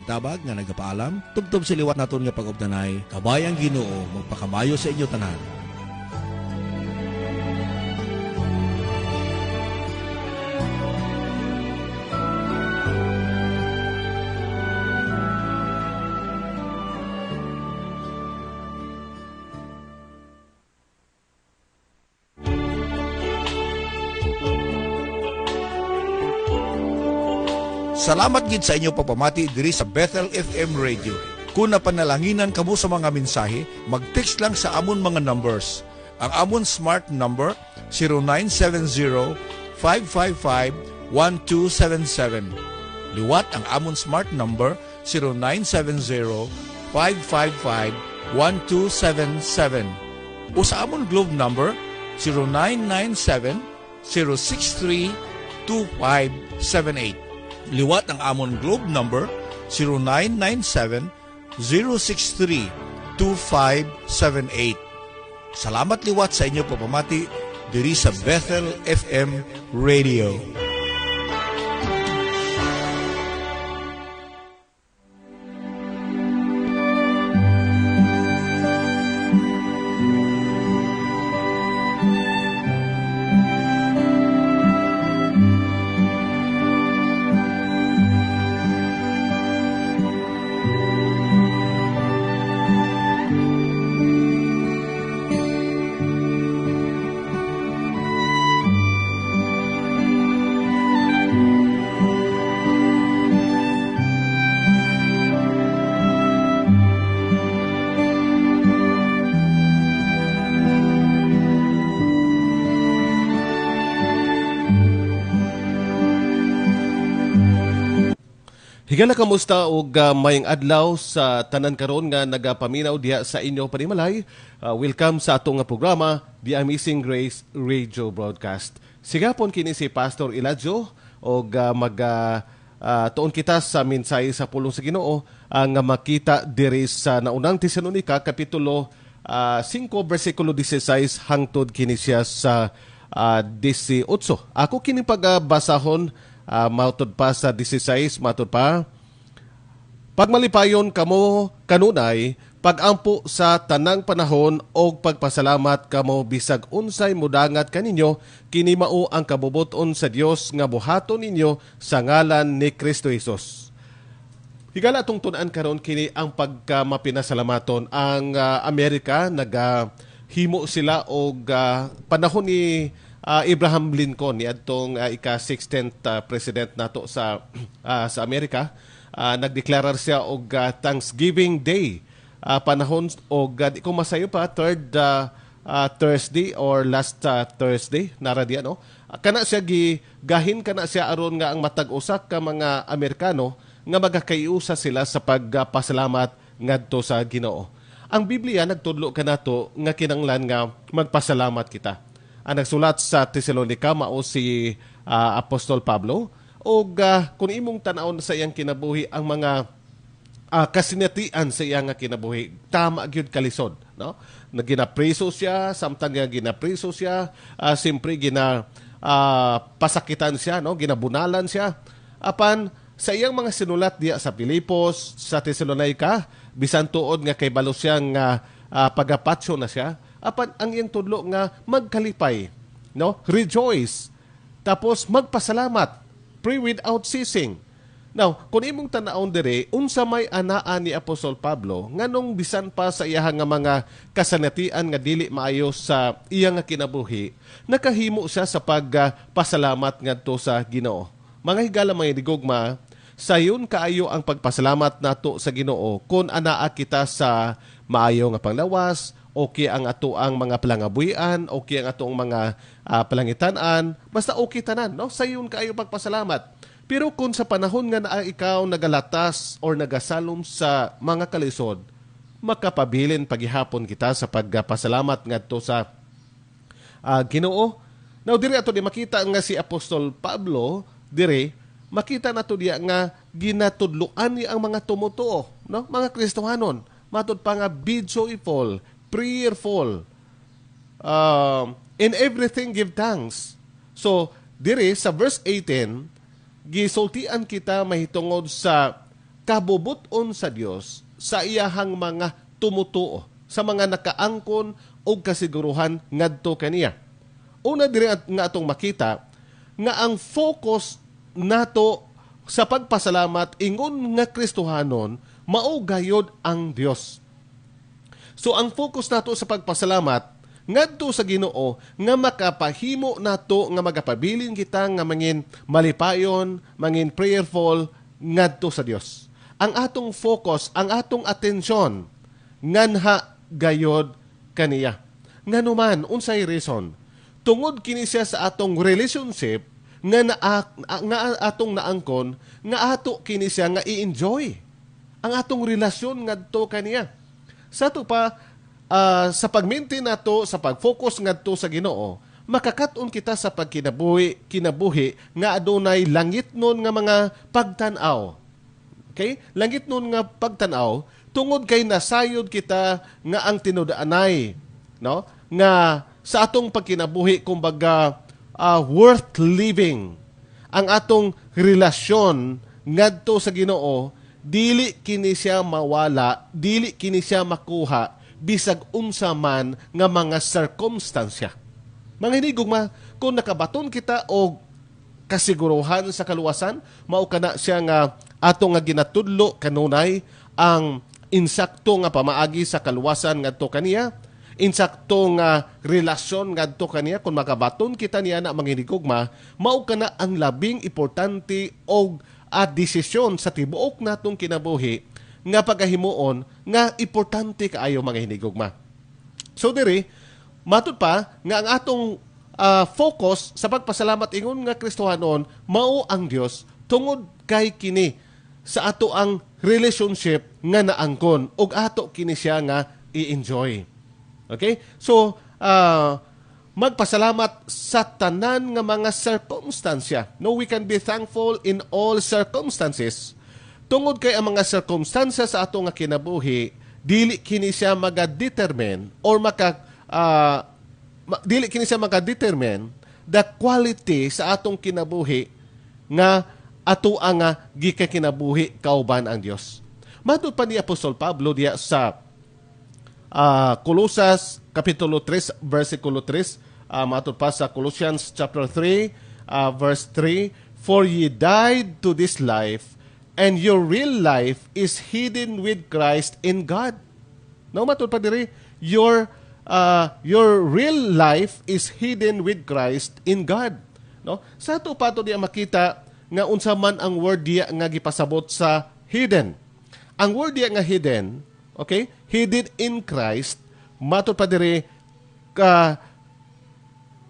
Tabag nga nagapaalam, tubtob sa liwat naton nga pag-obdanay, kabayang Ginoo, magpakamayo sa inyo tanan. Salamat gid sa inyo papamati diri sa Bethel FM Radio. Kung napanalanginan kamo sa mga mensahe, mag-text lang sa amon mga numbers. Ang amon smart number 0970-555-1277. Liwat ang amon smart number 0970-555-1277. O sa amon globe number 0997-063-2578. Liwat ang amon globe number 0997-063-2578. Salamat liwat sa inyo papamati diri sa Bethel FM Radio. Higala kamusta og mayang adlaw sa tanan karon nga nagapaminaw diha sa inyo panimalay. Welcome sa atong nga programa, The Amazing Grace Radio Broadcast. Sigapon kini si Pastor Elijah og tuon kita sa mensahe sa pulong sa Ginoo nga makita diri sa naunang Tesalonica kapitulo 5 bersikulo 16 hangtod kini siya sa 18. Ako kini pagbasahon mautod pa sa 16, mautod pa. Pagmalipayon kamo kanunay, pagampo sa tanang panahon o pagpasalamat kamo bisag unsay mudangat kaninyo, kini mao ang kabubuton sa Dios nga buhaton ninyo sa ngalan ni Kristo Jesus. Higala atong tun-an karon kini ang pagkamapinasalamaton. Ang Amerika nagahimo sila og panahon ni Abraham Lincoln, ni adtong ika-16th president nato sa Amerika. Nagdeklarar siya og Thanksgiving Day. Panahon og di ko masayo pa third Thursday or last Thursday nara diya, no? Kana siya gahin kana siya aron nga ang matag usa ka mga Amerikano nga magakayusa sila sa pagpasalamat ngadto sa Ginoo. Ang Biblia nagtudlo kanato nga kinahanglan nga magpasalamat kita. Ang nagsulat sa Tesalonica mao si Apostol Pablo. O kung imong tanawon sa iyang kinabuhi ang mga kasinatian sa iyang kinabuhi, tama gyud kalisod, no? Naginapriso siya, samtang nga ginapriso siya, simpre pasakitan siya, no? Ginabunalan siya. Apan sa iyang mga sinulat diya sa Pilipos, sa Tesalonica, bisan tuod nga kay balo siyang pagapatso na siya. Apan ang iyang tudlo nga magkalipay, no? Rejoice. Tapos magpasalamat, pray without ceasing. Now, kung imong tan-aon dire, unsa may anaa ni Apostol Pablo nganong bisan pa sa iya nga mga kasanatian nga dili maayo sa iya nga kinabuhi, nakahimo siya sa pagpasalamat ngadto sa Ginoo. Mga higala mga digugma, sayon kaayo ang pagpasalamat nato sa Ginoo kung anaa kita sa maayo nga panglawas, okay ang ato ang mga palangabuhian, okay ang ato ang mga palangitan-an, basta okay tanan, no? Sayon kaayo pagpasalamat. Pero kung sa panahon nga na ikaw nagalatas or nagasalom sa mga kalisod, makapabilin paghihapon kita sa pagpasalamat ngadto sa Ginoo. Now dire ato di makita nga si Apostol Pablo dire makita nato diya nga ginatudloan ni ang mga tumutuo, no? Mga Kristohanon, matud pa nga be joyful, prayerful, in everything give thanks. So dire sa verse 18 gisultian kita mahitungod sa kabubuton sa Dios sa iyahang mga tumutuo, sa mga nakaangkon o kasiguruhan ngadto kaniya. Una diri nga atong makita nga ang focus nato sa pagpasalamat ingon nga Kristohanon mao gayod ang Dios. So ang focus nato sa pagpasalamat ngadto sa Ginoo nga makapahimo nato nga magapabilin kita nga mangin malipayon, mangin prayerful ngadto sa Dios. Ang atong focus, ang atong atensyon nganha gayod kaniya. Nganuman unsay reason? Tungod kini siya sa atong relationship nga atong naangkon nga ato kini siya nga i-enjoy ang atong relasyon ngadto kaniya. Sa to pa sa pag-maintain nato sa pag-focus ngadto sa Ginoo, makakaton kita sa kinabuhi nga adunay langit nun nga mga pagtan-aw. Okay? Langit nun nga pagtan-aw tungod kay nasayod kita nga ang tinudaanay, no? Nga sa atong pagkinabuhi kumbaga worth living. Ang atong relasyon ngadto sa Ginoo dili kini siya mawala, dili kini siya makuha bisag unsa man nga mga circumstansya. Mga hinigugma, kung nakabaton kita og kasiguruhan sa kaluwasan, mao kana siya nga ato nga ginatudlo kanunay ang insakto nga pamaagi sa kaluwasan ngadto kaniya, insakto nga relasyon ngadto kaniya. Kung makabaton kita niya na mga hinigugma, mao kana ang labing importante og desisyon sa tibuok natong kinabuhi nga pagahimuon nga importante kaayo mga hinigugma. So diri matud pa nga ang atong focus sa pagpasalamat ingon nga Kristohanon mao ang Dios tungod kay kini sa ato ang relationship nga naangkon ug ato kini siya nga i-enjoy. Okay? So magpasalamat sa tanan nga mga circumstansya. No, we can be thankful in all circumstances. Tungod kay ang mga circumstances sa ato nga kinabuhi, dili kini siya magadetermine or dili kini siya magadetermine the quality sa atong kinabuhi nga ato nga gikakinabuhi kauban ang Dios. Matud pa ni Apostol Pablo diya sa Colosas Kapitulo 3, versikulo 3, matud pa sa Colossians chapter 3, verse 3, "For ye died to this life, and your real life is hidden with Christ in God." No, matud pa diri, your real life is hidden with Christ in God. No? Sa ato pa to diya makita nga unsa man ang word diya nga gipasabot sa hidden. Ang word diya nga hidden, okay? Hidden in Christ, matud pa diri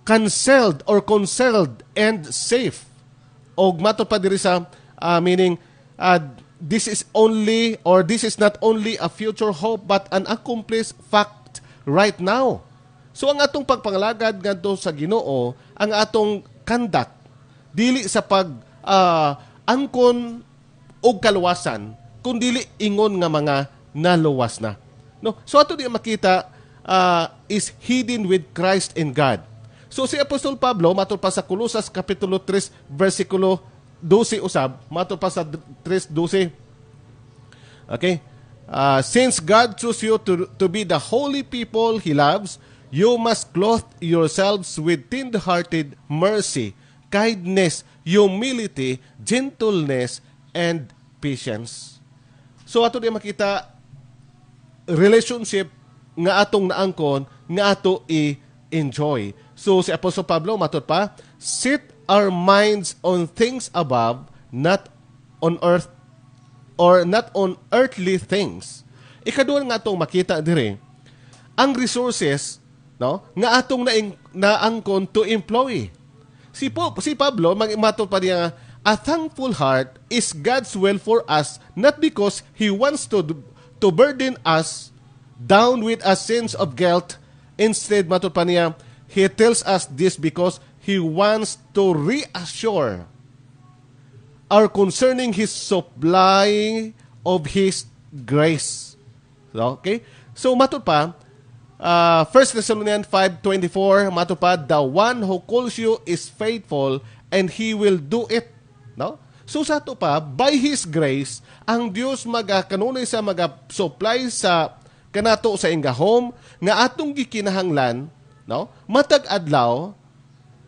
concealed and safe. Og matud pa diri sa meaning this is not only a future hope but an accomplished fact right now. So ang atong pagpangalagad ngadto sa Ginoo, ang atong conduct dili sa angkon og kaluwasan kundi ingon nga mga naluwas na. No? So ato di makita is hidden with Christ in God. So si Apostol Pablo matud pa sa Colosas Kapitulo 3 versikulo 12 usab, matud pa sa 3:12. Okay? Since God chose you to be the holy people He loves, you must clothe yourselves with tender-hearted mercy, kindness, humility, gentleness, and patience. So ato di makita relationship nga atong naangkon nga ato i-enjoy. So si Apostol Pablo matud pa, "Set our minds on things above, not on earth or not on earthly things." Ikaduha nga atong makita diri ang resources, no, nga atong naangkon to employ. Si Pablo matud pa niya, "A thankful heart is God's will for us, not because He wants to burden us down with a sense of guilt. Instead," matud pa niya, he tells us this because He wants to reassure our concerning His supply of His grace. Okay? So, matud pa, 1 Thessalonians 5:24, matud pa, "The one who calls you is faithful and He will do it." No? So sa to pa, by His grace, ang Dios kanunay sa supply sa kanato sa ingahom nga atong gikinahanglan, no? Matag adlaw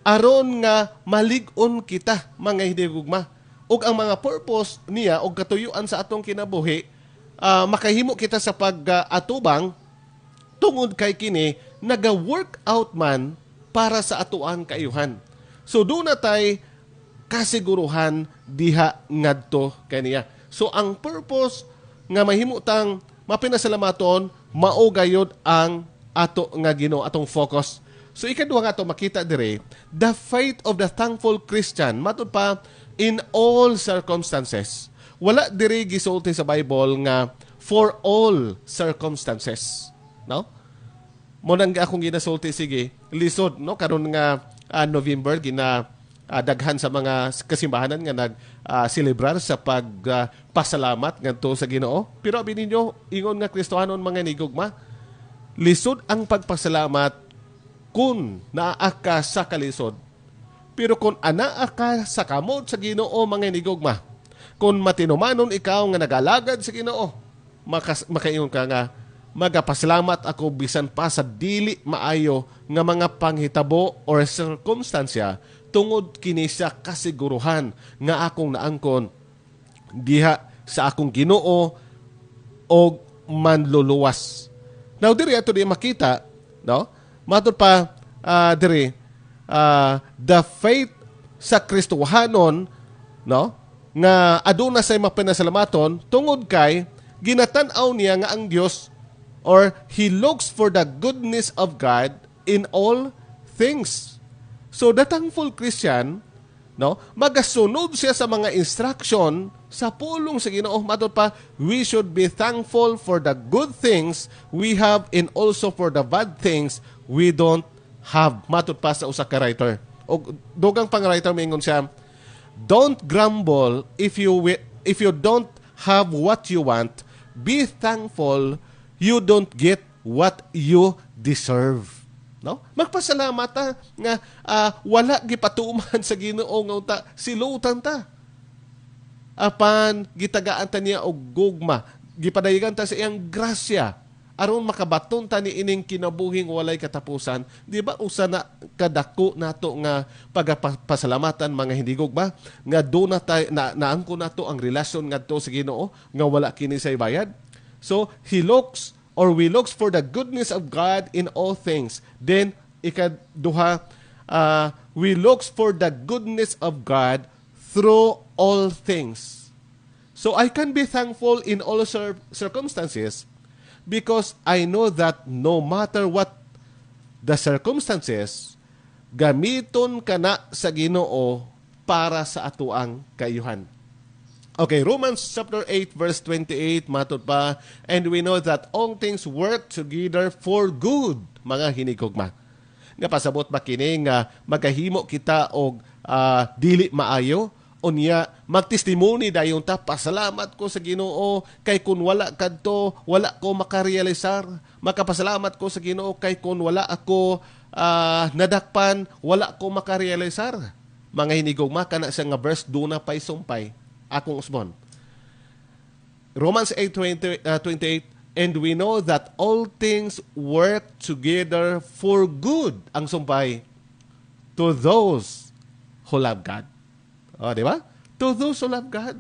aron nga malig-on kita mga hinigugma. Ug ang mga purpose niya og katuyuan sa atong kinabuhi, makahimo kita sa pag-atubang tungod kay kini naga-work out man para sa atuang kaayuhan. So doon na tay kasiguruhan diha ngadto kaniya. So ang purpose nga mahimo tang mapinasalamaton mao gayud ang ato nga Ginoo atong focus. So ikaduha nga ato makita dire, the faith of the thankful Christian matud pa in all circumstances. Wala diri gisulti sa Bible nga for all circumstances, no? Mo nang akong ginasulti sige lisod no karon nga November daghan sa mga kasimbahanan nga celebrar sa pagpasalamat ngadto sa Ginoo. Pero abi ninyo ingon nga Kristohanon mga hinigugma, lisod ang pagpasalamat kung naa ka sa kalisod. Pero kung anaa ka sa kamot sa Ginoo mga hinigugma, kung matinumanon ikaw nga nagalagad sa Ginoo, makaingon ka nga magapasalamat ako bisan pa sa dili maayo nga mga panghitabo or circumstansya tungod kini sa kasiguruhan nga akong naangkon diha sa akong Ginoo o manluluwas. Now diri ato di makita, no? Matud pa diri the faith sa Kristohanon, no? Nga aduna say mapinasalamaton tungod kay ginatan-aw niya nga ang Dios or He looks for the goodness of God in all things. So the thankful Christian, no, magasunod siya sa mga instruction sa pulong sa Ginoo. Matud pa, we should be thankful for the good things we have and also for the bad things we don't have. Matud pa sa usa ka writer. O dugang pang writer mingon siya, don't grumble if you don't have what you want. Be thankful you don't get what you deserve. No? Magpasalamat ta nga wala gipatuman sa Ginoo nga unta silutan ta. Apan gitagaan ta niya og gugma, gipadayogan ta sa iyang grasya aron makabaton ta ni ining kinabuhing walay katapusan. Di ba usa na kadako nato nga pagapasalamatan mga hindigog ba nga do na naangko nato ang relasyon ngadto sa Ginoo nga wala kini say bayad. So we looks for the goodness of God in all things. Then ikaduha, we looks for the goodness of God through all things. So I can be thankful in all circumstances because I know that no matter what the circumstances, gamiton kana sa Ginoo para sa atuang kaayuhan. Okay, Romans chapter 8 verse 28 matod pa, and we know that all things work together for good, mga hinigugma. Nga pasabot ba kini nga magahimo kita og dili maayo, unya magtestimony dayon ta pasalamat ko sa Ginoo kay kun wala kadto wala ko makarealisar, makapasalamat ko sa Ginoo kay kun wala ako nadakpan wala ko makarealisar. Mga hinigugma kana sa nga verse do na pay sumpay akong usbon. Romans 8:28, and we know that all things work together for good, ang sumpay, to those who love God. O, di ba? To those who love God.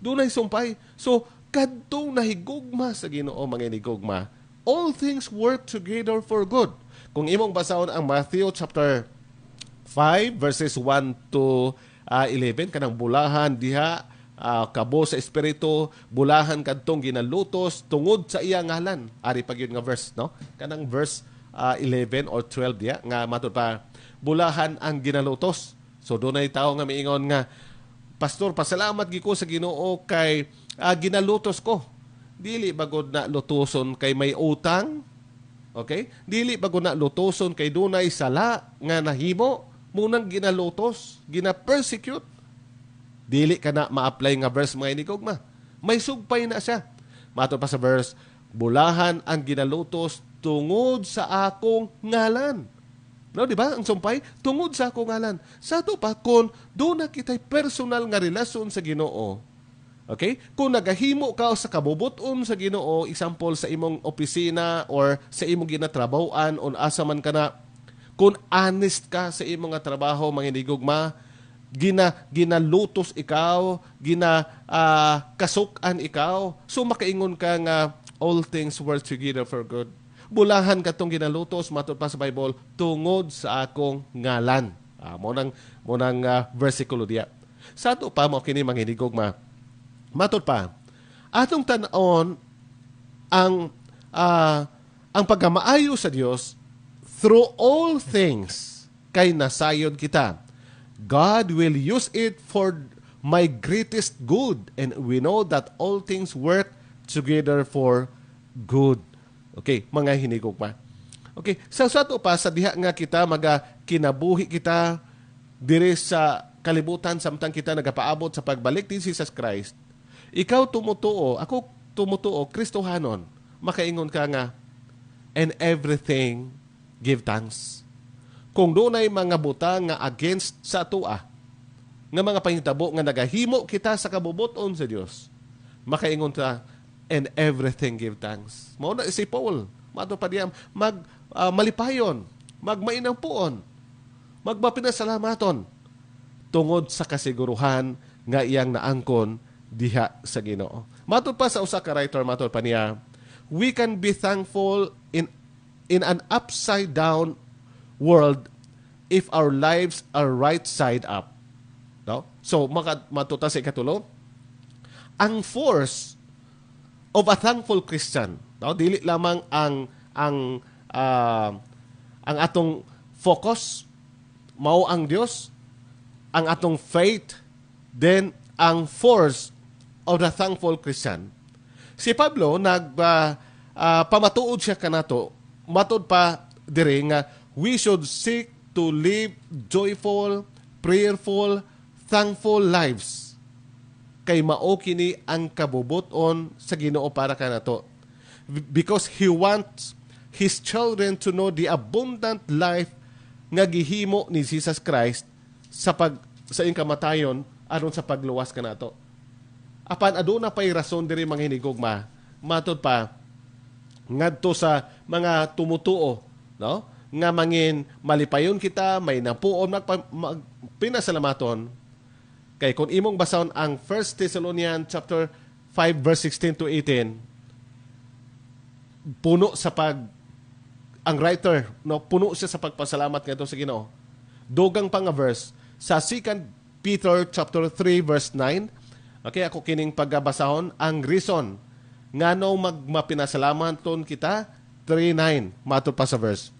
Doon ay sumpay. So, kadtong nahigugma sa Ginoo, mga hinigugma, all things work together for good. Kung imong basahon ang Matthew chapter 5 verses 1 to 11, kanang bulahan diha, kabo sa espiritu, bulahan kadtong ginalutos tungod sa iya ngalan. Ari pag yun nga verse, no? Kanang verse 11 or 12 diya nga matud pa, bulahan ang ginalutos. So doon ay tao nga miingon nga, Pastor, pasalamat gi ko sa Ginoo kay ginalutos ko. Dili bagod na lutoson kay may utang. Okay? Dili bagod na lutoson kay dunay sala nga nahimo, munang ginalutos, gina-persecute. Dili ka na ma-apply nga verse mga hinigugma. May sugpay na siya. Matod pa sa verse, bulahan ang ginalutos tungod sa akong ngalan. No, di ba? Ang sumpay, tungod sa akong ngalan. Sa ito pa, kung doon na kita'y personal nga relasyon sa Ginoo, okay? Kung nagahimo ka sa kabubuton sa Ginoo, example sa imong opisina or sa imong ginatrabahoan o asa man ka na, kung honest ka sa imong nga trabaho, mga hinigugma, ginalutos ikaw, kasukan ikaw, so makaingon ka nga all things work together for good. Bulahan ka itong ginalutos, matod pa sa Bible, tungod sa akong ngalan. Munang versikulo diya. Sa ito pa, mga kini mga hinigugma, matod pa, atong tan-on ang pagkamaayo sa Dios through all things kay nasayod kita. God will use it for my greatest good, and we know that all things work together for good. Okay, mga hinigugma. Okay, sa sato pa sa diha nga kita kinabuhi kita diri sa kalibutan samtang kita nagapaabot sa pagbalik ni Jesus Christ. Ikaw tumutuo, ako tumutuo, Kristohanon. Makaingon ka nga, and everything give thanks. Kung doon ay mga butang nga against sa atua, nga mga panghitabo nga nagahimo kita sa kabubuton sa Dios, makaingon ka, and everything give thanks. Mao na si Paul, mato pa diyan malipayon, magmainampuon, magmapinasalamaton tungod sa kasiguruhan nga iyang naangkon diha sa Ginoo. Matud pa sa usa ka writer, matud pa niya, we can be thankful in an upside down world if our lives are right side up. No? So matuta sa ikatulo, ang force of a thankful Christian, no? Dili lamang ang atong focus mao ang Dios, ang atong faith, then ang force of the thankful Christian. Si Pablo pamatuod siya kanato, matud pa diri nga we should seek to live joyful, prayerful, thankful lives. Kay mao kini ang kabubuton sa Ginoo para kanato. Because He wants His children to know the abundant life nga gihimo ni Jesus Christ sa iyang kamatayon aron sa pagluwas kanato. Apan aduna pay rason diri mga hinigugma, matud pa ngadto sa mga tumutuo, no? Nga mangin malipayon kita, may napuon pinasalamaton. Kay kung imong basahon ang 1 Thessalonians chapter 5 verse 16 to 18, puno sa ang writer, no, puno siya sa pagpasalamat ngadto sa Ginoo. Dugang pa nga verse sa 2 Peter chapter 3 verse 9. Okay, ako kining pagbasahon ang reason ngano magmapinasalamaton kita 3:9 matud pa sa verse.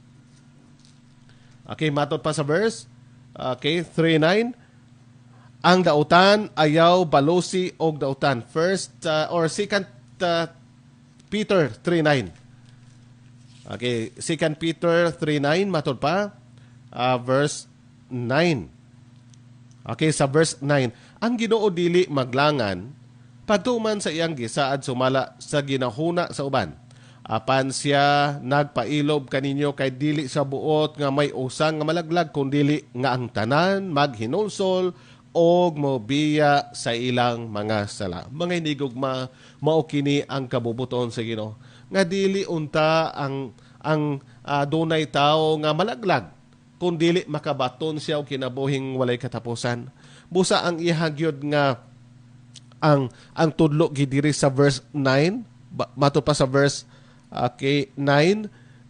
Okay, matud pa sa verse. Okay, 3:9. Ang dautan ayaw balosi og dautan. Or 2 Peter 3:9. Okay, 2 Peter 3:9 matud pa verse 9. Okay, sa verse 9, ang Ginoo dili maglangan pagtuman sa iyang gisaad sumala sa ginahuna sa uban. Apan siya nagpailob kaninyo kay dili sa buot nga may usang nga malaglag kundi nga ang tanan maghinulsol og mobiya sa ilang mga sala. Mga hinigugma, mao kini ang kabubuton sa Ginoo. Nga dili unta ang dunay tao nga malaglag, kung dili makabaton siya og kinabuhing walay katapusan. Busa ang ihagyod nga ang tudlo gidiri sa verse 9, matud pa sa verse 9,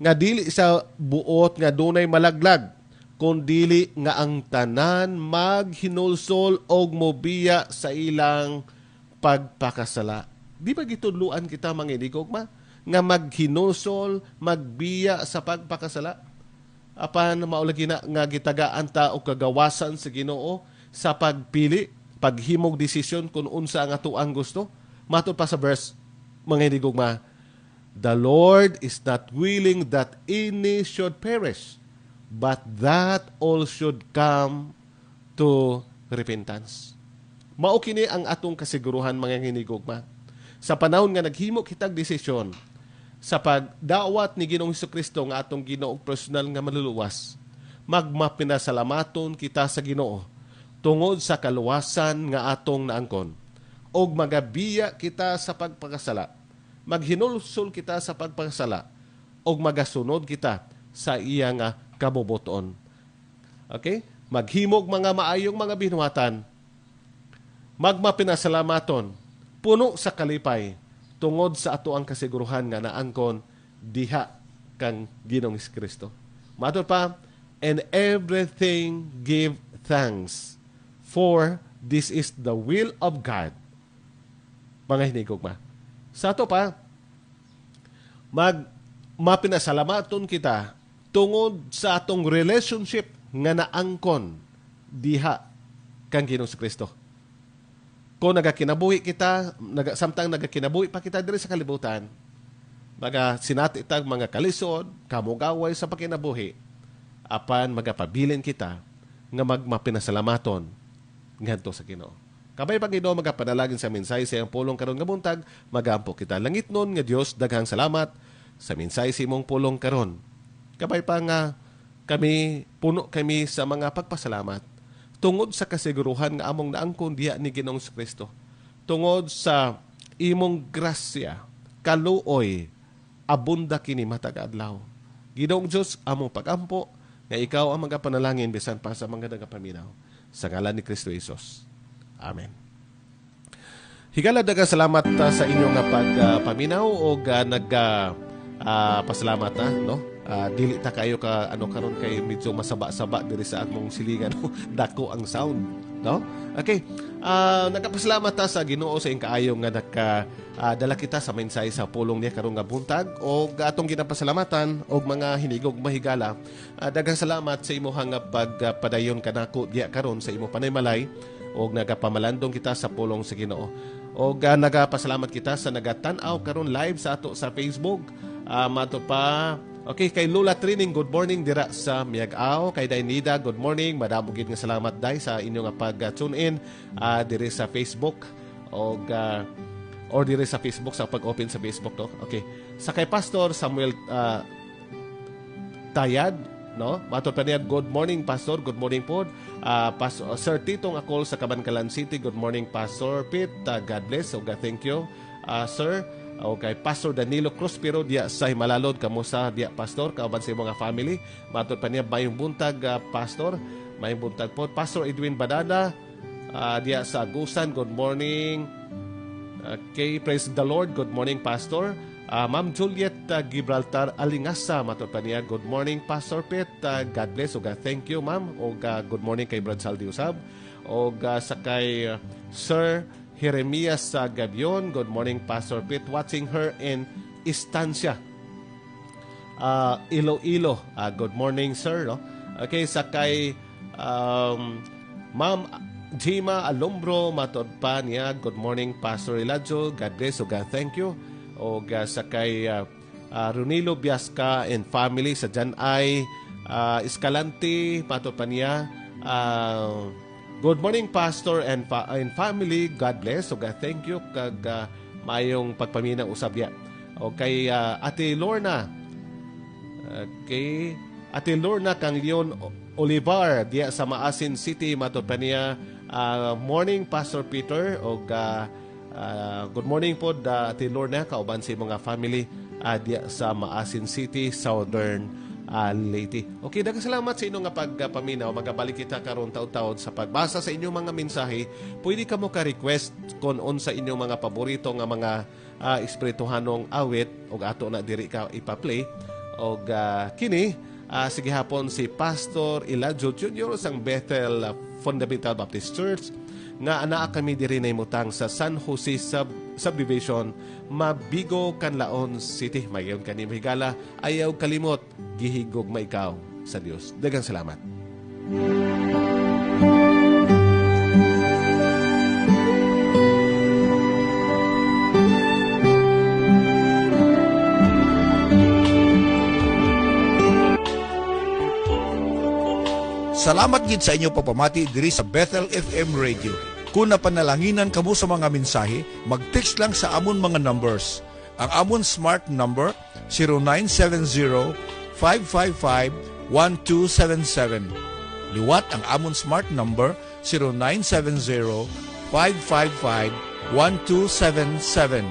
nga dili sa buot nga dunay malaglag, kung dili nga ang tanan maghinulsol og mobiya sa ilang pagpakasala. Di ba gitudluan kita mga hinigugma nga maghinulsol, magbiya sa pagpakasala? Apan maulagi na nga gitagaan ta og kagawasan sa Ginoo sa pagpili, paghimog desisyon kung unsa ang atuang gusto. Matud pa sa verse, mga hinigugma, the Lord is not willing that any should perish, but that all should come to repentance. Mao kini ang atong kasiguruhan mga hinigugma. Sa panahon nga naghimo kitag desisyon sa pagdawat ni Ginoong Hesukristo nga atong Ginoo personal nga maluluwas, magmapinasalamaton kita sa Ginoo tungod sa kaluwasan nga atong naangkon, og magabiya kita sa pagpakasala, maghinulsol kita sa pagpakasala, og magasunod kita sa iya nga kabubuton. Okay? Maghimog mga maayong mga binuhatan, magmapinasalamaton, puno sa kalipay, tungod sa ato ang kasiguruhan nga naangkon diha kang Ginoong Kristo. Matod pa, and everything give thanks, for this is the will of God. Mga hinigugma. Sa ato pa, mapinasalamaton kita tungod sa atong relationship nga naangkon diha kang Ginoong Kristo. Kung nagakinabuhi kita, samtang nagakinabuhi pa kita diri sa kalibutan, sinati tag mga kalisod, kamugaway sa pakinabuhi, apan magapabilin kita nga magmapinasalamaton ngadto sa Ginoo. Kabay pag Ginoo magapanalagin sa mensahe sa iyang pulong karon nga buntag, magampo kita langit nun nga Dios, daghang salamat sa mensahe sa imong pulong karon. Kabay pa nga puno kami sa mga pagpasalamat tungod sa kasiguruhan nga among naangkon diha ni Ginoong Kristo. Tungod sa imong grasya, kaluoy, abunda kini matag adlaw. Ginoong Dios, among pagampo nga ikaw ang magapanalangin bisan pa sa mga nagapaminaw. Sa ngalan ni Kristo Jesus. Amen. Higala daghang salamat sa inyo nga pagpaminaw o pasalamat no. Dili ta kayo karon kay medyo masaba-saba diri sa atmong silingan dako ang sound, no? Okay. Nagapasalamat ta sa Ginoo sa iyang kaayo nga dala kita sa mensahe sa pulong niya karon nga buntag o atong ginapasalamatan og mga hinigog mahigala. Daghang salamat sa imong nga pagpadayon kanako diya karon sa imong panaymalay og nagapamalandong kita sa pulong sa Ginoo. Og nagapasalamat kita sa nagatan-aw karon live sa ato sa Facebook. Mato pa okay, kay Lula Trining, good morning dira sa Miag-aw. Kay Dainida, good morning. Madamo gid nga salamat day sa inyo nga pag-tune in diri sa Facebook or diri sa Facebook sa pag-open sa Facebook to. Okay. Sa kay Pastor Samuel Tayad, no? Matod pa niya, good morning Pastor, good morning po. Sir Titong Akol sa Cabancalan City, good morning Pastor Pete. God bless. Okay, thank you. Sir, okay, Pastor Danilo Cruspiro diya sa Himalalod, kamusta diya Pastor, kauban sa mga family. Matod pa niya, mayong buntag Pastor, mayong buntag po. Pastor Edwin Badada diya sa Agusan, good morning. Okay, praise the Lord, good morning Pastor. Ma'am Juliet Gibraltar Alingasa, matod pa niya, good morning Pastor Pete. God bless, og thank you ma'am. Og good morning kay Brad Saldi Usab. Og sa kay Sir Jeremias Gabion, good morning Pastor Pete, watching her in Estancia, Iloilo. Good morning sir, no? Okay, sa kay Ma'am Jima Alumbro, matod pa niya, good morning Pastor Eladio, God bless, o God thank you. O sa kay Runilo Biasca and family sa Janay Escalante, matod pa niya, good morning, Pastor and family. God bless. O thank you kag mayong pagpaminang usab ya. O kay Ate Lorna. Okay. Ate Lorna kang Leon Olivar diya sa Maasin City, matod pa niya. Morning, Pastor Peter. O good morning po Ate Lorna kauban sa mga family diya sa Maasin City, Southern Leyte. Okay, salamat sa inyo nga pagpaminaw. Magabalik kita karon taud-taud sa pagbasa sa inyong mga mensahe. Pwede ka mo ka-request kung sa inyong mga paborito nga mga espirituhanong awit o ato na diri ka ipa-play. O kini, sige hapon si Pastor Eladio Jr. sang Bethel Fundamental Baptist Church nga anaa kami diri na imutang sa San Jose Subdivision, Mabigo, Canlaon City. Mayon kani mahigala, ayaw kalimot, gihigog maikaw sa Dios. Daghang salamat. Salamat gid sa inyo papamati diri sa Bethel FM Radio. Kung napanalanginan kamo sa mga mensahe, mag-text lang sa amon mga numbers. Ang amon smart number 0970-555-15 Liwat ang amon smart number 0970-555-1277.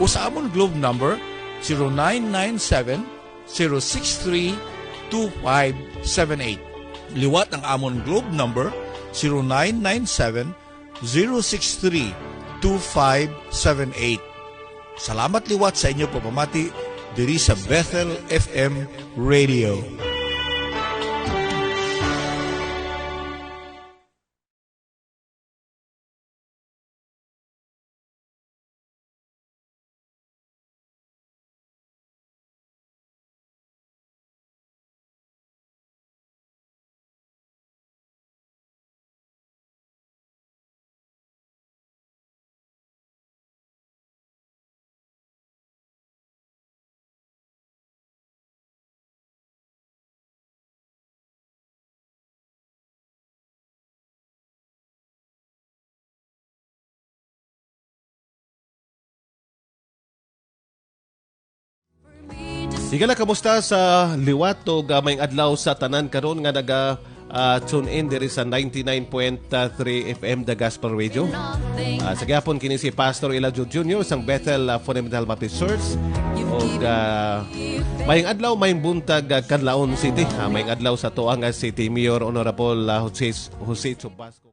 O sa amon globe number 0997-063-2578. Liwat ang amon globe number 0997-063-2578. Salamat liwat sa inyo pagpamati diri sa Bethel FM Radio. Higala kamusta sa liwat o gamayng adlaw sa tanan karon nga naga tune in diri sa 99.3 FM The Gospel Radio. Sa gyapon kini si Pastor Elijah Jr. sang Bethel Fundamental Baptist Church. Og mayng adlaw mayng buntag Canlaon City. Mayng adlaw sa tuang City Mayor Honorable Jose Chubasco.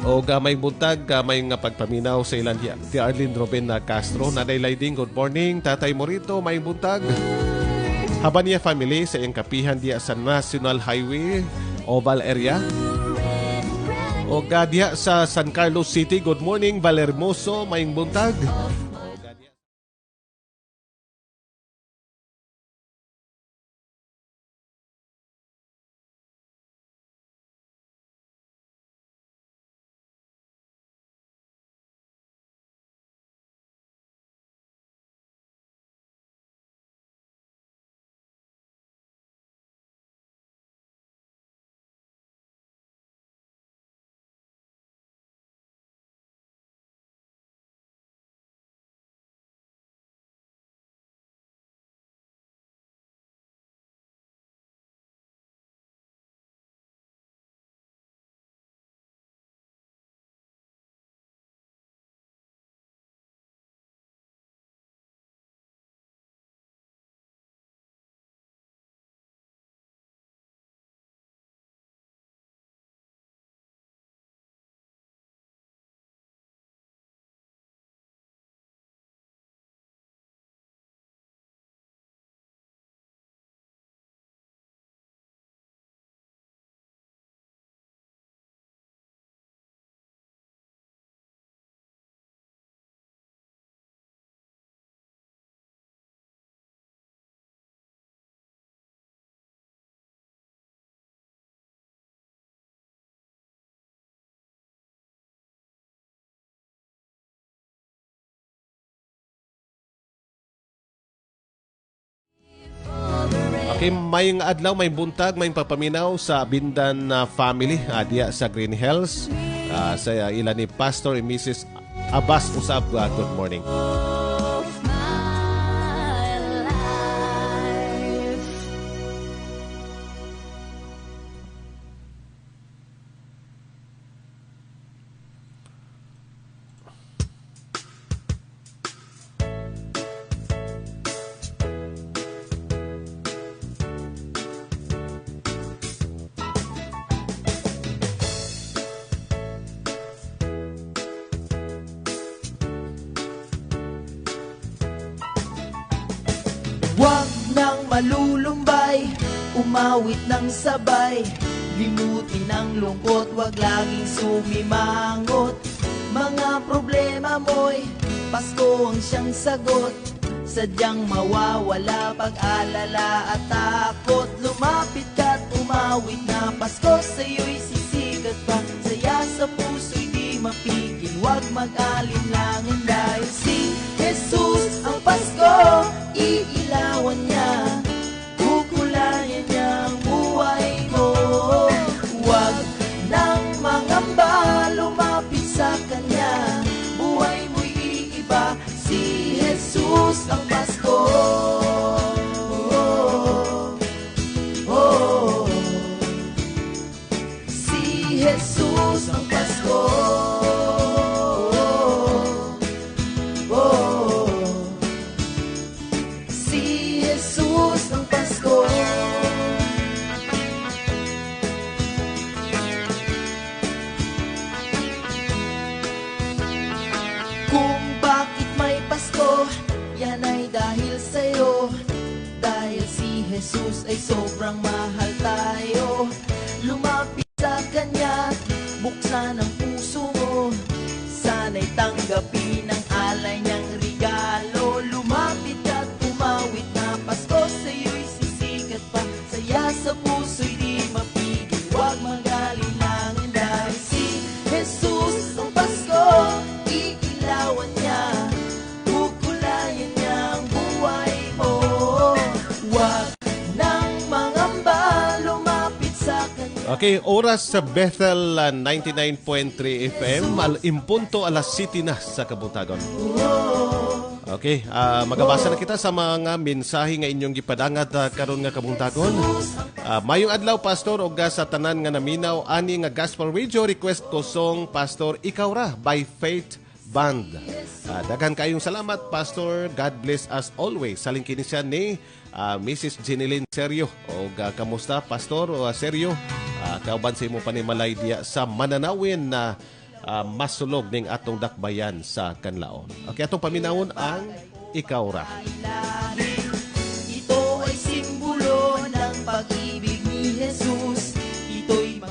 O gamay buntag, gamay nga pagpaminaw sa ilan ti Arlene Robin Castro. Nanay Layding, good morning. Tatay Morito, may buntag. Habania family sa iyang kapihan diya sa National Highway, Oval area. O diya sa San Carlos City, good morning. Valermoso, may buntag. Okay, may adlaw, may buntag, may papaminaw sa Bindan family diya sa Green Hills. sa ila ni Pastor and Mrs. Abbas Usab. Good morning. Huwag nang malulumbay, umawit ng sabay. Limutin ang lungkot, wag laging sumimangot. Mga problema mo'y Pasko ang siyang sagot. Sadyang mawawala pag-alala at takot. Lumapit ka't umawit na Pasko sa'yo'y sisikat pa. Saya sa puso'y di mapigil, wag mag-alinlangan dahil si Jesus ang Pasko. Iilawan niya, kukulayan niya ang buhay mo. Huwag nang mangamba, lumapit sa Kanya. Buhay mo'y iiba, si Jesus ang Pasko. Si Jesus ang Pasko. Kung bakit may Pasko, yan ay dahil sa'yo. Dahil si Jesus ay sobrang mahal tayo. Lumapit sa Kanya, buksan ang puso mo. Sana'y tanggapin ang alay niyang regalo. Lumapit at umawit na Pasko sa'yo'y sisikat pa. Saya sa puso'y di mapigil, huwag mag-alinlangan dahil si Jesus ang Pasko. Iilawan niya, kukulayan niya ang buhay mo. Huwag nang mangamba, lumapit sa Kanya. Okay, oras sa Bethel 99.3 FM. Impunto alas 7 na sa Kabuntagon. Okay, magabasa na kita sa mga mensahe nga inyong gipadangat karon nga Kabuntagon. Mayong adlaw, Pastor, og sa tanan nga naminaw ani nga Gospel Radio request ko song Pastor Ikaw Ra by Faith Band. Daghan kayong salamat, Pastor. God bless us always. Saling kini siya ni Mrs. Jeneline Serio. O kamusta, Pastor o Serio? Kauban sa imo panimalay diya sa mananawin na masulog ning atong dakbayan sa kanlaon. Okay, atong paminawon ang Ikaw Ra. Ito ay simbolo ng pag-ibig ni Jesus. Ito'y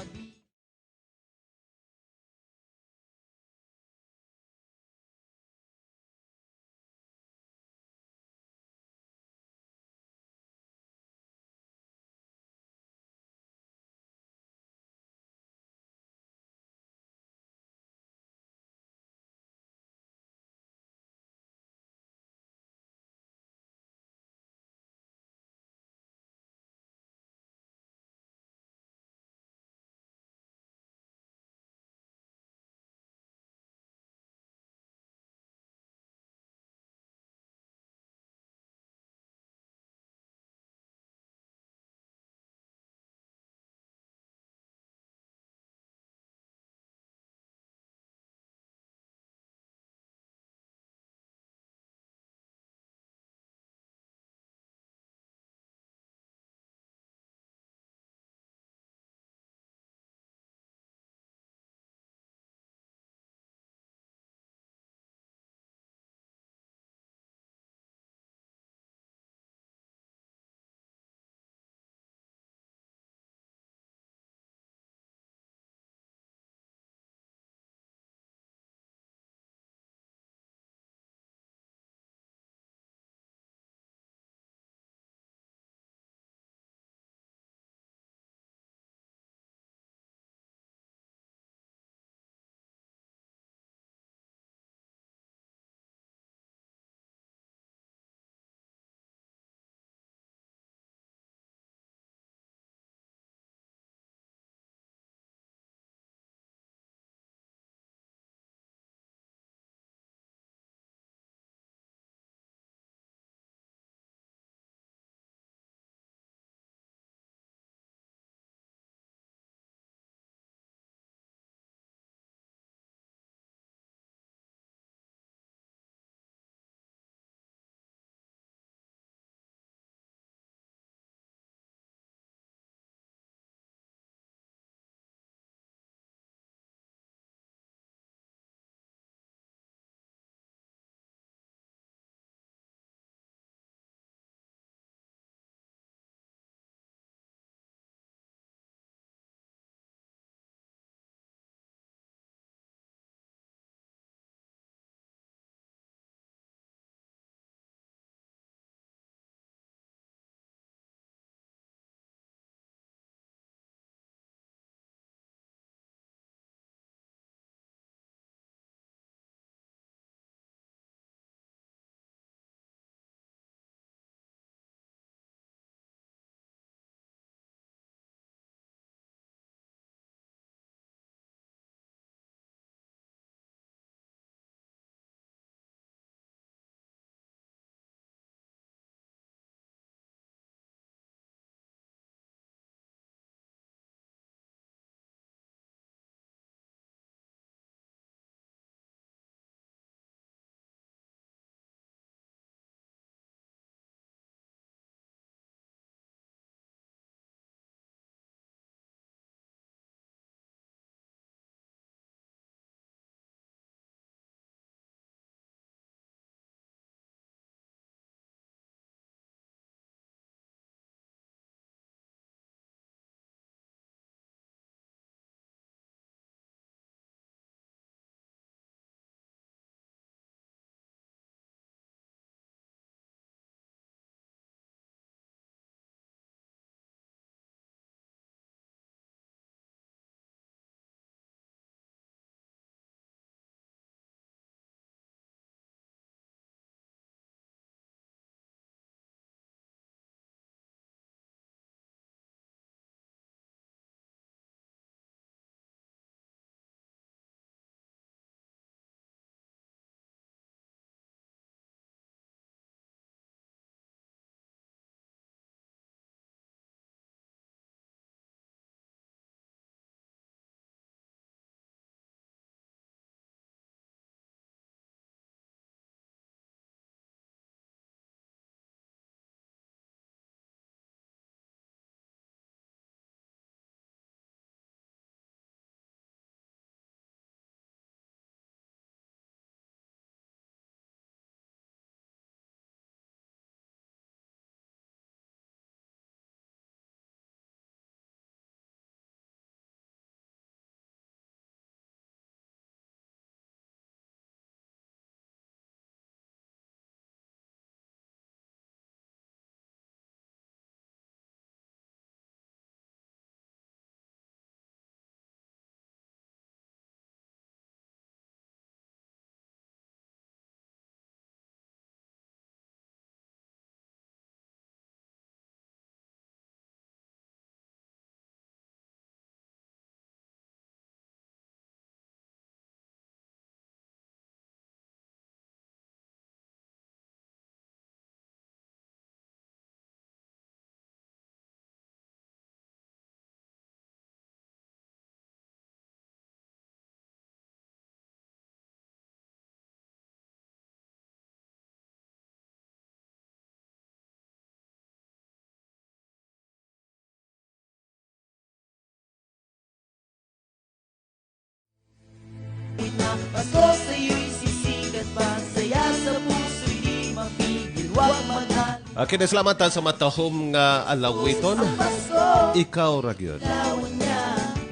Kahit na Pasko sa'yo'y sisikat pa, saya sa puso'y di mapigil, huwag mag-alala. Okay, salamat sa matahom nga alawiton. Pasko, Ikaw ragyod. lawan niya.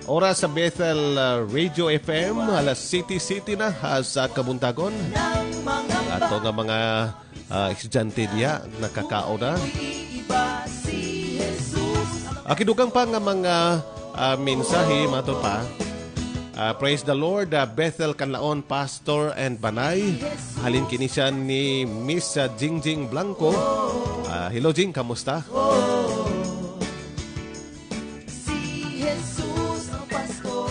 Oras sa Bethel Radio FM, alas City na sa Kabuntagon. Ng mga Ato nga mga estudyante diya nakakao na. iba si Jesus. Akidugang pa nga mga mensahe mato pa. Praise the Lord, Bethel Canlaon Pastor and Banay. Halin kini siya ni Miss Jingjing Blanco. Hello Jing, kamusta? Si Jesus ang Pasko.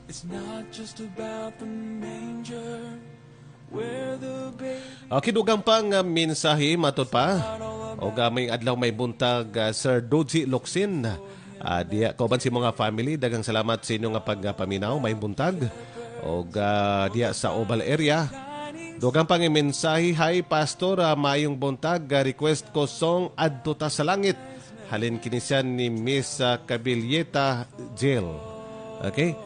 It's not just about the manger where the baby Kidugang pa nga mensahe mato pa. O gamay adlaw may buntag Sir Doji Loksin. Diya kauban si mga family, dagang salamat sa inyo nga pagpaminaw may buntag. O diya sa Oval area. Dugang pang mensahe, hi Pastor, mayong buntag, request ko song Adto Ta sa Langit. Halin kinisyan ni Miss Cabilleta Jill. Okay?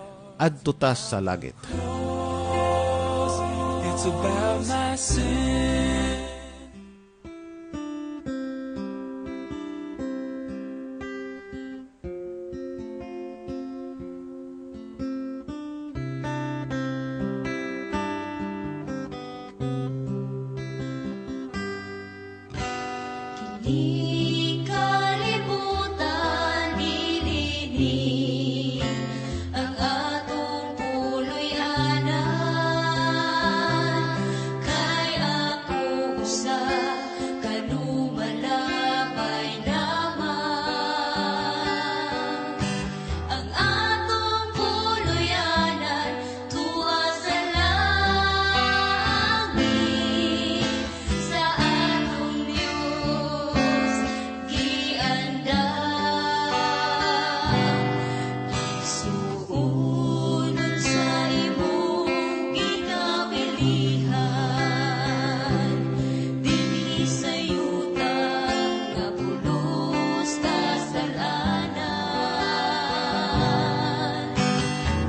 Adto Ta sa Langit. it's about my sin. Di kalibutan dininig ang atong puloy-anan, kay ako usa kanumalabay naman. Ang atong puloy-anan tuwa sa langit, sa atong Diyos gianda. Isuunon sa imong gikabilihan, dinhi sa yuta nga pulos kasalanan.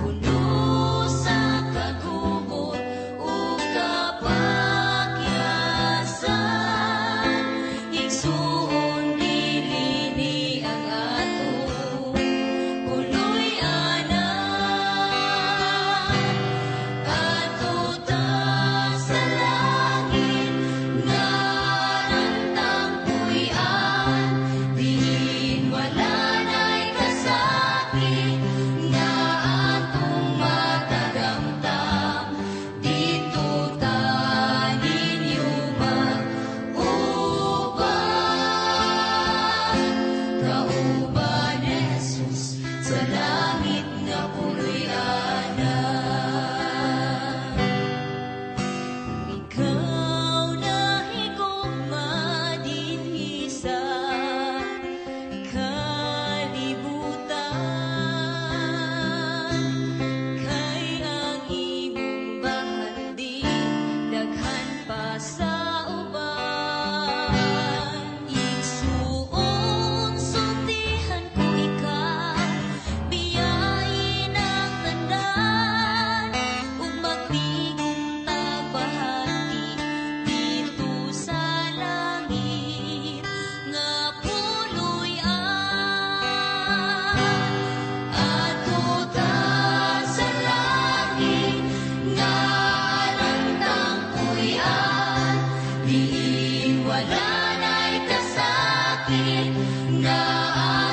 Puno sa kagubot ug kapakyasan, igsuon nilini ang atong puloy-anan. Adto ta sa langit, narantang puy-an, diin wala na'y kasakit, na atong matagamtam. Dito ta ninyo mag-uban, kauban ni Jesus sa langit na puloy-anan. Ikaw na higugma dinhi sa kalibutan, kay ang imong bahanding daghan pa sa uban. Igsuon sultihan ko ikaw, biyain ang tanan, ug magtigong tabahati dito sa langit nga puloy-an. Adto ta sa langit, narantang puy-an, diin wala na'y kasakit, na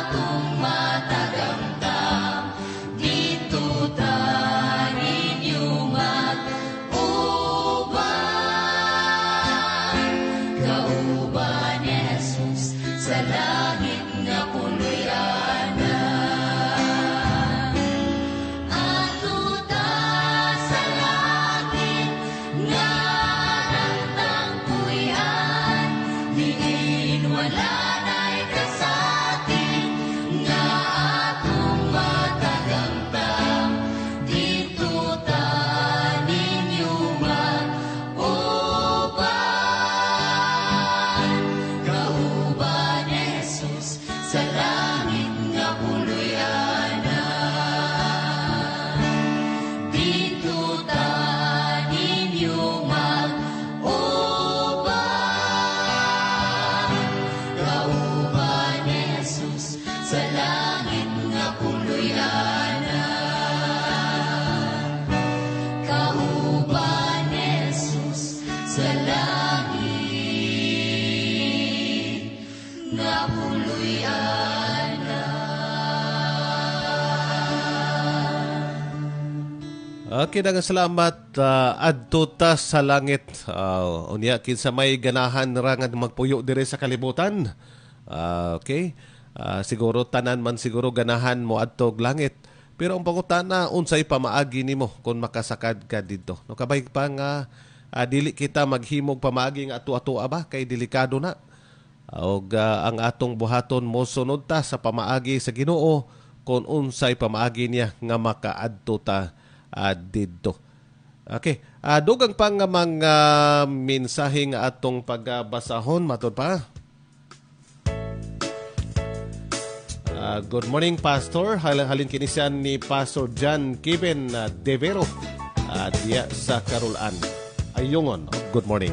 atong matagamtam. Dito ta ninyo mag-uban, kauban ni Jesus sa langit Okay, daghang salamat. Adto ta sa langit. Unya kinsa may ganahan ra nga magpuyo dire sa kalibutan. Okay. Siguro tanan man siguro ganahan mo adto og langit. Pero ang pangutana unsay pamaagi nimo kung makasakad ka didto. No kabay pa nga dili kita maghimog pamaagi nga ato-ato ba kay delikado na. Og ang atong buhaton mo sunod ta sa pamaagi sa Ginoo kung unsay pamaagi niya nga makaadto ta didto. Okay. Dugang pa nga mga mensahe nga atong pagbasahon matod pa. Good morning, Pastor. Halin kinisan ni Pastor John Kevin Devero diya sa Carolan. Ayungon. Good morning.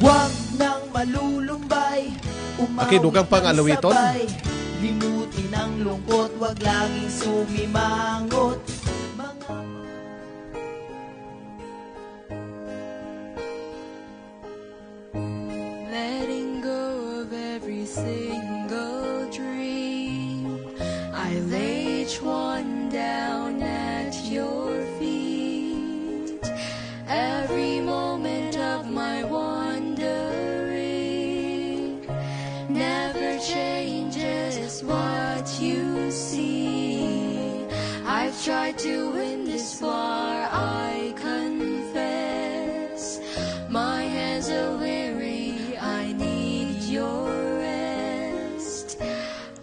Huwag nang malulumbay, Okay, dugang pang alawiton. Limutin ang lungkot, wag laging sumimangot. Letting go of every single dream, I lay each one down at your feet. Every moment of my wandering never changes what you see. I've tried to win this war, I confess. My hands are weary, I need your rest.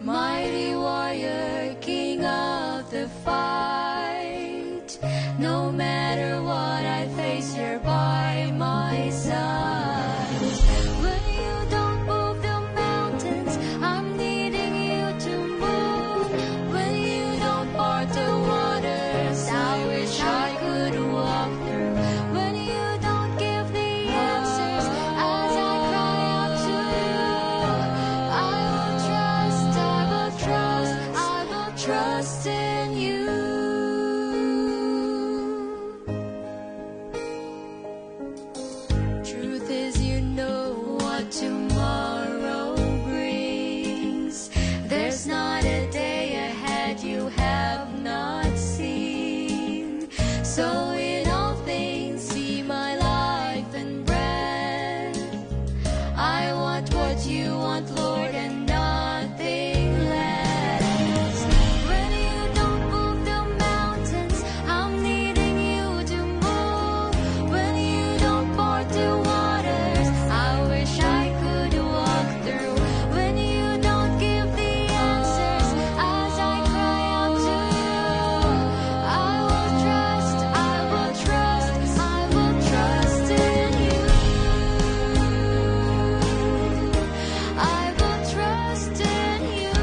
Mighty warrior, king of the fight. No matter what I face, you're by my side. When you don't move the mountains, I'm needing you to move. When you don't part the waters, I wish I could walk through. When you don't give the answers as I cry out to you, I will trust, I will trust, I will trust in you. Truth is, you know what tomorrow brings. There's not a day ahead you have not seen. So in all things, see my life and breath. I want what you want, Lord, and nothing less. When you don't move the mountains, I'm needing you to move. When you don't part the waters, I wish I could walk through. When you don't give the answers as I cry out to you, I will trust, I will trust, I will trust in you. I will trust in you.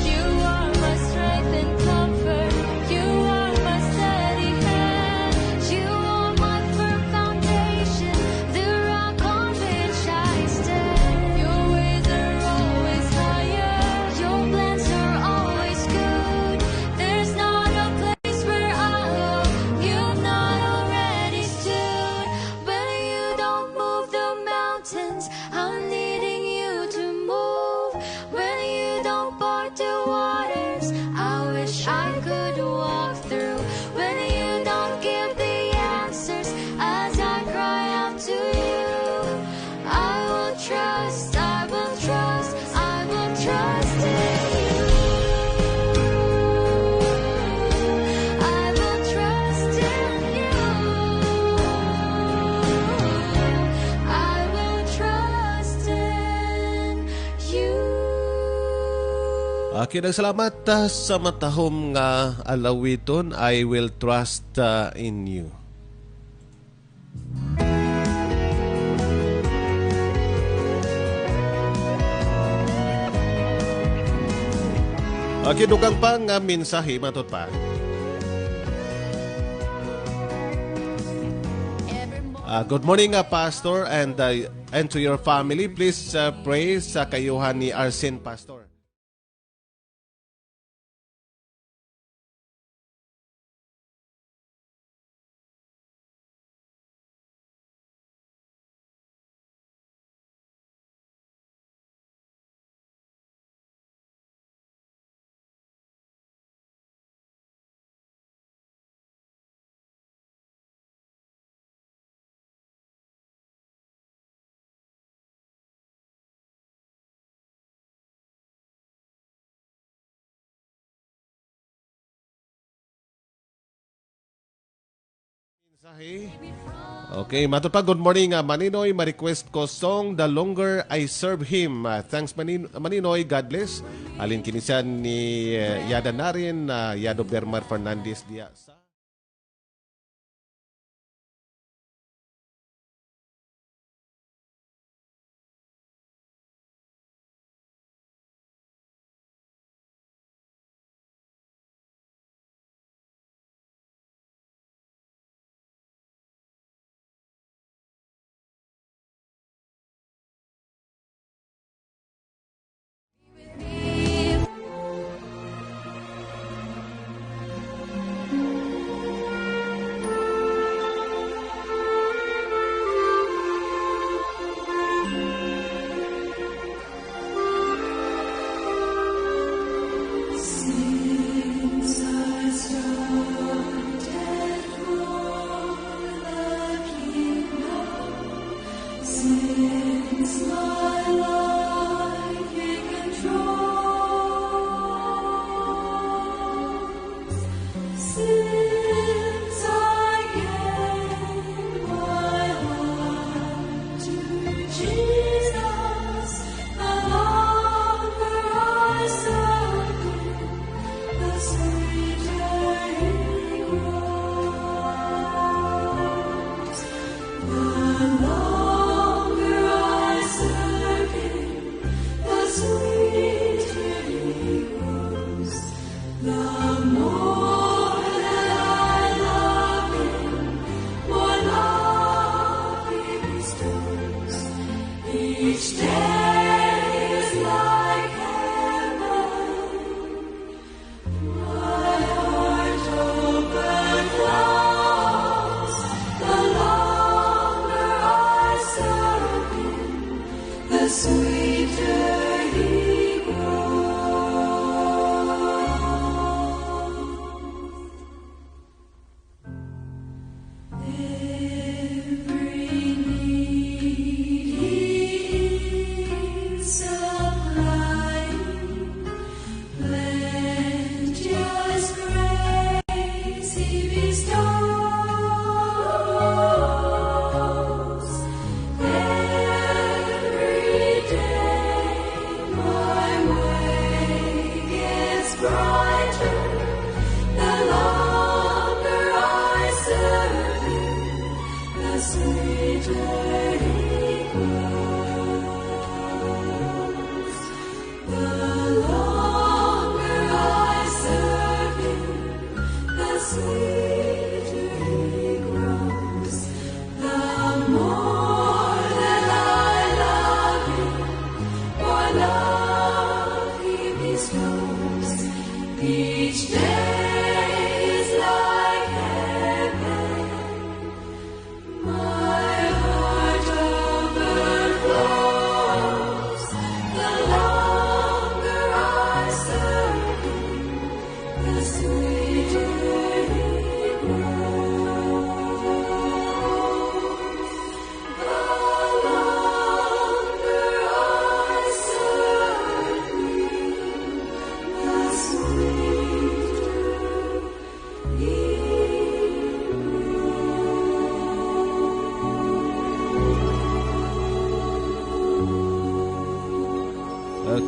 You are my strength and comfort. You are my steady hand. You are my firm foundation, the rock on which I stand. Your ways are always higher. Your plans are always good. There's not a place where I'll go you've not already stood. When you don't move the mountains, I'm needing you to move. When you don't part the waters, I wish I could walk through. When you don't give the answers as I cry out to you, I will trust, I will trust, I will trust in you. I will trust in you. I will trust in you. Kinang salamat sa matahom nga alawiton. I will trust in you. Dugang pa nga mensahe matot pa. Good morning, Pastor, and to your family. Please pray sa kayuhan ni Arsene, Pastor. Okay, matupag, good morning, Maninoy. Ma-request ko song The Longer I Serve Him. Thanks, Maninoy. God bless. Alin kinisan ni Yada Narin, Yado Bermar Fernandez diya sa...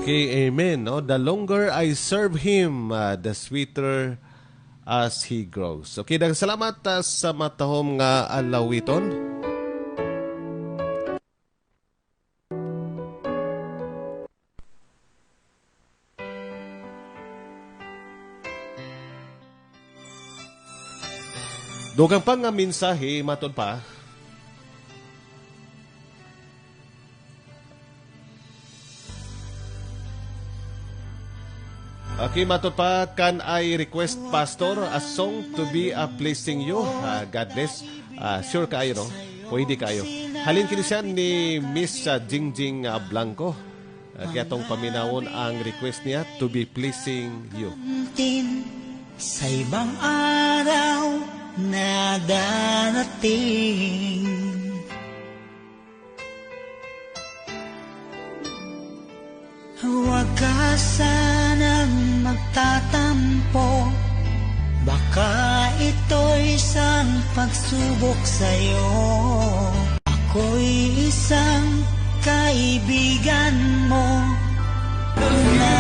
Okay, amen. No? The longer I serve Him, the sweeter as He grows. Okay, salamat sa matahom nga alawiton. Dugang pa nga mensahe, matod pa. Okay, matod pa, can I request, Pastor, a song to be pleasing you? God bless. Sure kayo, no? Pwede kayo. Halin kini siya ni Miss Jingjing Blanco. Kaya tong paminawon ang request niya, to be pleasing you. Sa ibang araw na darating, huwag ka sanang magtatampo, baka ito'y isang pagsubok sa'yo. Ako'y isang kaibigan mo na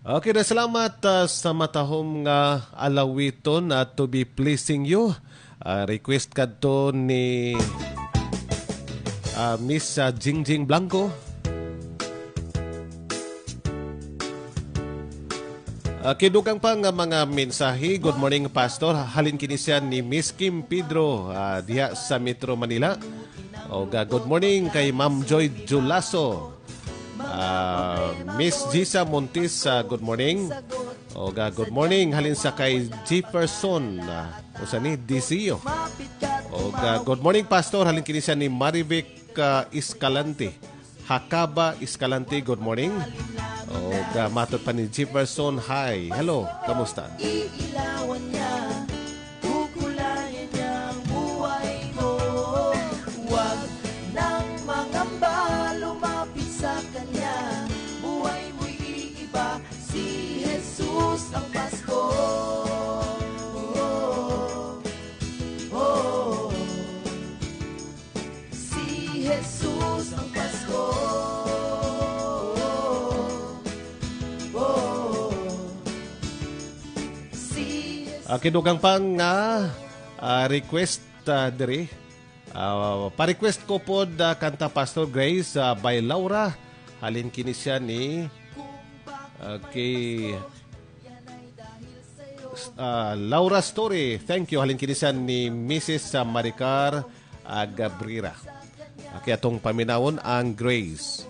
Okay na salamat sa matahom nga alawiton at to be pleasing you. Request kadto ni Miss Jingjing Blanco. Kidugang pa nga mga mensahe. Good morning, Pastor. Halin kini siya ni Miss Kim Pedro diha sa Metro Manila. Good morning kay Ma'am Joy Julaso. Miss Gisa Montis, good morning. Good morning halin sa kay Jefferson usa ni DCO. Good morning, Pastor. Halin kini siya ni Marivic Escalante. Hakaba Escalante, good morning. Matot pa ni Jefferson, hi. Hello, kamusta? Iilawan niya, kukulayan niya ang buhay mo. Huwag nang mangamba, lumapit sa Kanya. Buhay mo'y iiba, si Jesus ang Pasko. Si Jesus ang Pasko. Kinugang pang request diri. Pa-request ko po kanta Pastor Grace by Laura. Halin kini siya ni kay Laura Story. Thank you. Halin kinisan ni Mrs. Maricar Gabrira. Kaya itong paminawon ang Grace.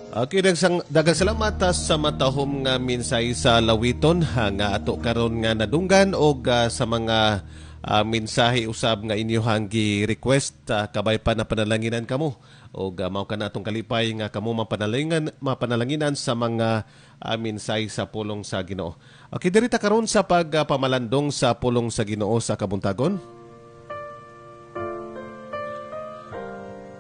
Okay, daghang salamat sa matahom nga minsay sa lawiton nga ato karon nga nadunggan og sa mga mensahe usab nga inyohang gi-request kabay pa na panalanginan kamo og mao kana atong kalipay nga kamo mapanalanginan sa mga minsay sa pulong sa Ginoo. Okay, dirita karon sa pagpamalandong sa pulong sa Ginoo sa Kabuntagon.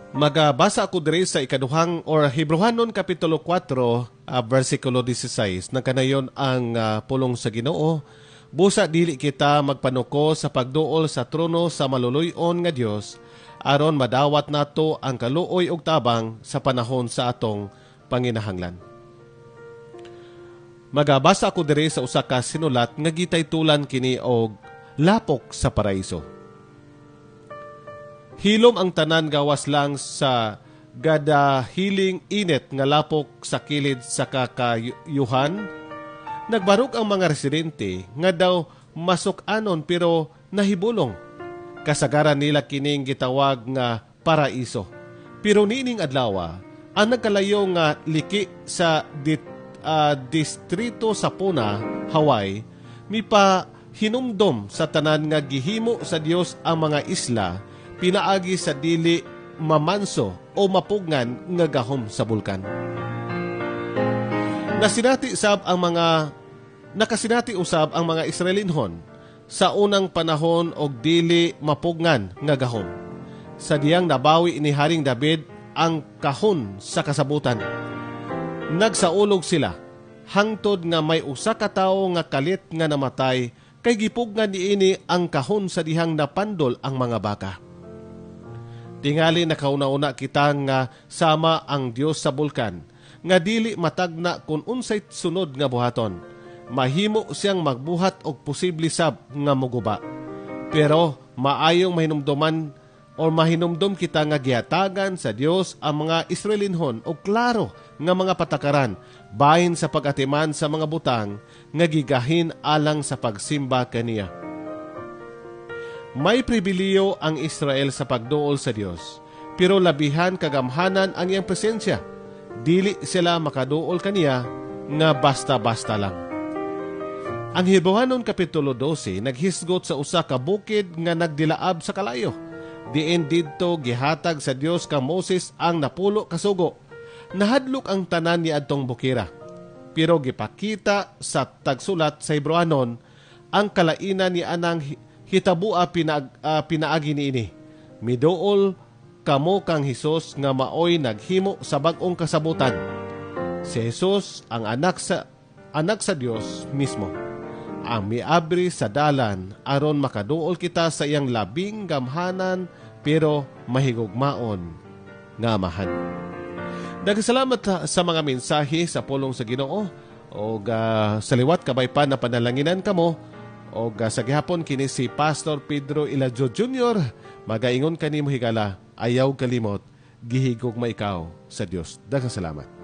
Magabasa ako diri sa ikaduhang or Hebrewanon Kapitulo 4, versikulo 16. Nagkanayon ang pulong sa Ginoo. Busa dili kita magpanuko sa pagduol sa trono sa maluluyon nga Dios aron madawat nato ang kaluoy ug tabang sa panahon sa atong panginahanglan. Magabasa ako diri sa usa ka sinulat nga gitaytulan kini og Lapok sa Paraiso. Hilom ang tanan gawas lang sa gadahiling init nga lapok sa kilid sa kakayuhan. Nagbarog ang mga residente nga daw masuk-anon pero nahibulong. Kasagaran nila kining gitawag nga paraiso. Pero nining adlaw, ang nagkalayo nga liki sa distrito sa Puna, Hawaii, mipa hinumdom sa tanan nga gihimo sa Dios ang mga isla pinaagi sa dili mamanso o mapugnan nga gahom sa bulkan. Nakasinati usab ang mga Israelinhon sa unang panahon og dili mapugnan nga gahom. Sa diyang nabawi ni Haring David ang kahon sa kasabutan. Nagsaulog sila hangtod nga may usa ka tawo nga kalit nga namatay kay gipugnan niini ang kahon sa dihang napandol ang mga baka. Tingali na kauna-una kita nga sama ang Dios sa bulkan nga dili matagna kun unsay sunod nga buhaton. Mahimo siyang magbuhat og posible sab nga muguba. Pero maayong mahinumdom kita nga gihatagan sa Dios ang mga Israelinhon og klaro nga mga patakaran bahin sa pag-atiman sa mga butang nga gigahin alang sa pagsimba kaniya. May pribiliyo ang Israel sa pagduol sa Dios, pero labihan kagamhanan ang iyang presensya. Dili sila makaduol kaniya nga basta-basta lang. Ang Hebrewanon Kapitulo 12 naghisgot sa usa ka bukid nga nagdilaab sa kalayo. Diin didto gihatag sa Dios ka Moses ang napulo kasugo. Nahadlok ang tanan ni adtong bukira. Pero gipakita sa tagsulat sa Hebrewanon ang kalainan ni anang hitabua pinaagi niini. Miduol kamo kang Hesus nga maoy naghimo sa bag-ong kasabutan. Si Hesus ang anak sa Dios mismo. Ang miabri sa dalan aron makaduol kita sa iyang labing gamhanan pero mahigugmaon nga amahan. Nagasalamat sa mga mensahe sa pulong sa Ginoo o sa liwat kabay pa na panalanginan kamo o sa gihapon kini si Pastor Pedro Ilajo Jr. Magaingon kanimo higala ayaw kalimot gihigugma ikaw sa Dios. Daghang salamat.